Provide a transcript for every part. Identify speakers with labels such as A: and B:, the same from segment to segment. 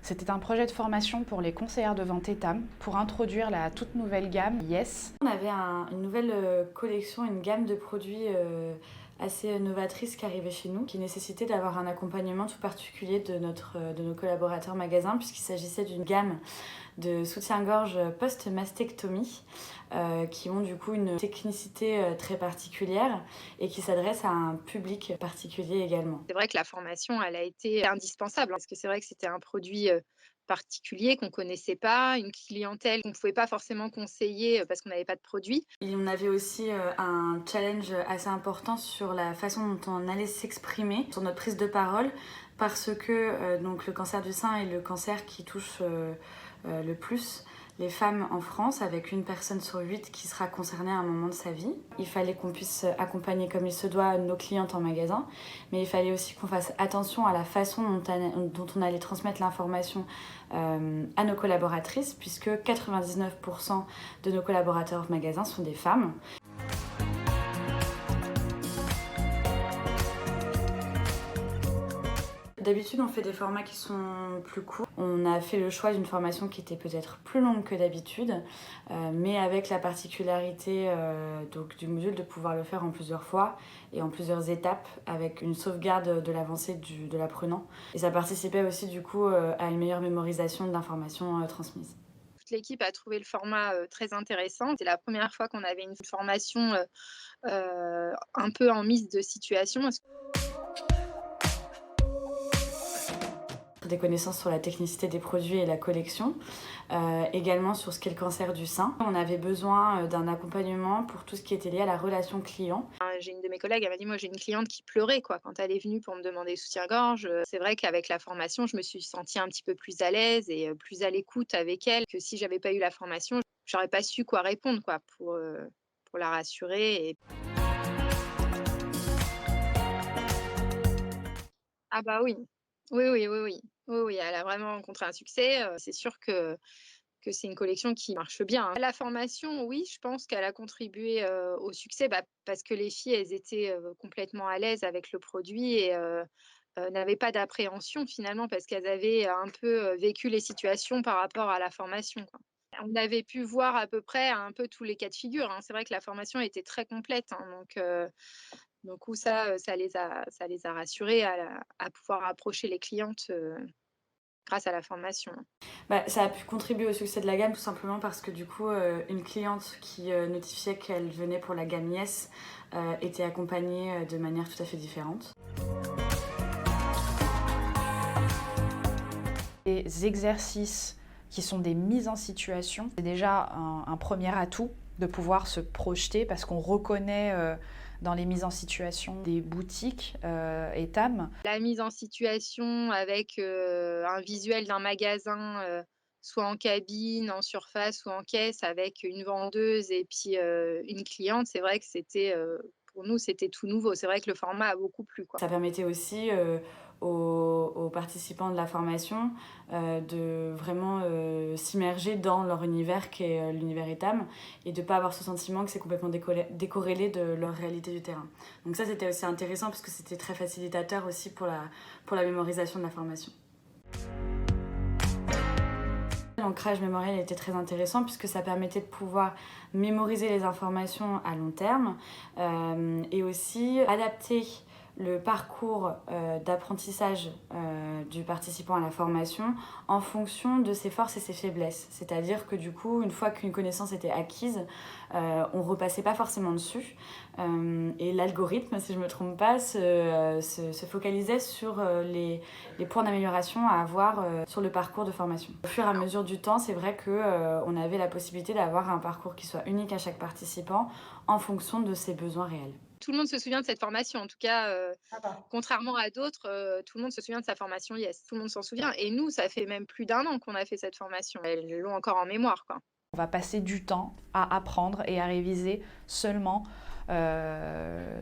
A: C'était un projet de formation pour les conseillères de vente ETAM pour introduire la toute nouvelle gamme Yes.
B: On avait une nouvelle collection, une gamme de produits assez novatrice qui arrivait chez nous, qui nécessitait d'avoir un accompagnement tout particulier de nos collaborateurs magasins, puisqu'il s'agissait d'une gamme de soutien-gorge post-mastectomie qui ont du coup une technicité très particulière et qui s'adresse à un public particulier également.
C: C'est vrai que la formation, elle a été indispensable parce que c'est vrai que c'était un produit particulier qu'on connaissait pas, une clientèle qu'on ne pouvait pas forcément conseiller parce qu'on n'avait pas de produit.
B: Et on avait aussi un challenge assez important sur la façon dont on allait s'exprimer, sur notre prise de parole, parce que donc le cancer du sein est le cancer qui touche le plus les femmes en France, avec 1 personne sur 8 qui sera concernée à un moment de sa vie. Il fallait qu'on puisse accompagner comme il se doit nos clientes en magasin, mais il fallait aussi qu'on fasse attention à la façon dont on allait transmettre l'information à nos collaboratrices, puisque 99% de nos collaborateurs magasins sont des femmes. D'habitude, on fait des formats qui sont plus courts. On a fait le choix d'une formation qui était peut-être plus longue que d'habitude, mais avec la particularité donc, du module de pouvoir le faire en plusieurs fois et en plusieurs étapes, avec une sauvegarde de l'avancée de l'apprenant. Et ça participait aussi du coup à une meilleure mémorisation de l'information transmise.
C: Toute l'équipe a trouvé le format très intéressant. C'est la première fois qu'on avait une formation un peu en mise de situation.
B: Des connaissances sur la technicité des produits et la collection, également sur ce qu'est le cancer du sein. On avait besoin d'un accompagnement pour tout ce qui était lié à la relation client.
C: J'ai une de mes collègues, elle m'a dit, moi j'ai une cliente qui pleurait quand elle est venue pour me demander soutien-gorge. C'est vrai qu'avec la formation, je me suis sentie un petit peu plus à l'aise et plus à l'écoute avec elle que si j'avais pas eu la formation, j'aurais pas su quoi répondre pour la rassurer. Ah bah oui. Oui. Oui, elle a vraiment rencontré un succès. C'est sûr que c'est une collection qui marche bien, hein. La formation, oui, je pense qu'elle a contribué au succès, parce que les filles, elles étaient complètement à l'aise avec le produit et n'avaient pas d'appréhension finalement parce qu'elles avaient un peu vécu les situations par rapport à la formation, quoi. On avait pu voir à peu près un peu tous les cas de figure, hein. C'est vrai que la formation était très complète, hein, donc ça les a rassurées à pouvoir approcher les clientes grâce à la formation.
B: Ça a pu contribuer au succès de la gamme tout simplement parce que du coup, une cliente qui notifiait qu'elle venait pour la gamme Yes était accompagnée de manière tout à fait différente.
A: Les exercices qui sont des mises en situation, c'est déjà un premier atout de pouvoir se projeter parce qu'on reconnaît dans les mises en situation des boutiques ETAM.
C: La mise en situation avec un visuel d'un magasin, soit en cabine, en surface ou en caisse, avec une vendeuse et puis une cliente, c'est vrai que pour nous, c'était tout nouveau. C'est vrai que le format a beaucoup plu, quoi.
B: Ça permettait aussi aux participants de la formation de vraiment s'immerger dans leur univers qui est l'univers ETAM et de ne pas avoir ce sentiment que c'est complètement décorrélé de leur réalité du terrain. Donc ça, c'était aussi intéressant parce que c'était très facilitateur aussi pour la mémorisation de la formation. L'ancrage mémoriel était très intéressant puisque ça permettait de pouvoir mémoriser les informations à long terme et aussi adapter le parcours d'apprentissage du participant à la formation en fonction de ses forces et ses faiblesses. C'est-à-dire que du coup, une fois qu'une connaissance était acquise, on repassait pas forcément dessus. Et l'algorithme, si je me trompe pas, se focalisait sur les points d'amélioration à avoir sur le parcours de formation. Au fur et à mesure du temps, c'est vrai qu'on avait la possibilité d'avoir un parcours qui soit unique à chaque participant en fonction de ses besoins réels.
C: Tout le monde se souvient de cette formation. En tout cas, contrairement à d'autres, tout le monde se souvient de sa formation Yes. Tout le monde s'en souvient. Et nous, ça fait même plus d'1 an qu'on a fait cette formation. Elles l'ont encore en mémoire, quoi.
A: On va passer du temps à apprendre et à réviser seulement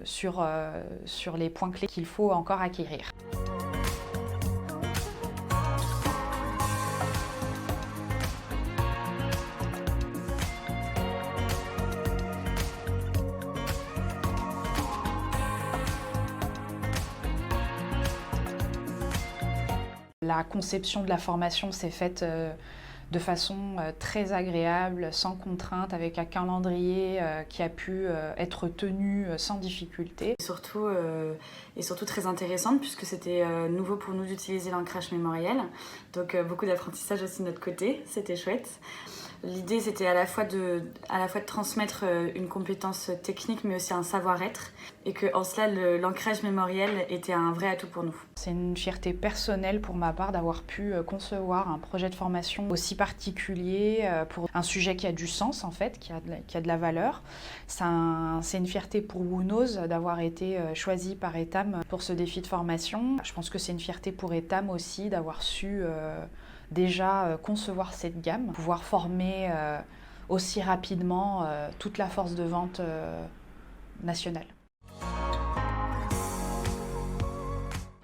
A: sur les points clés qu'il faut encore acquérir. La conception de la formation s'est faite de façon très agréable, sans contrainte, avec un calendrier qui a pu être tenu sans difficulté.
B: Et surtout très intéressante puisque c'était nouveau pour nous d'utiliser l'ancrage mémoriel. Donc beaucoup d'apprentissage aussi de notre côté, c'était chouette. L'idée c'était à la fois de transmettre une compétence technique mais aussi un savoir-être et qu'en cela l'ancrage mémoriel était un vrai atout pour nous.
A: C'est une fierté personnelle pour ma part d'avoir pu concevoir un projet de formation aussi particulier pour un sujet qui a du sens en fait, qui a de la valeur. C'est une fierté pour Who Knows d'avoir été choisi par Etam pour ce défi de formation. Je pense que c'est une fierté pour Etam aussi d'avoir su déjà concevoir cette gamme, pouvoir former aussi rapidement toute la force de vente nationale.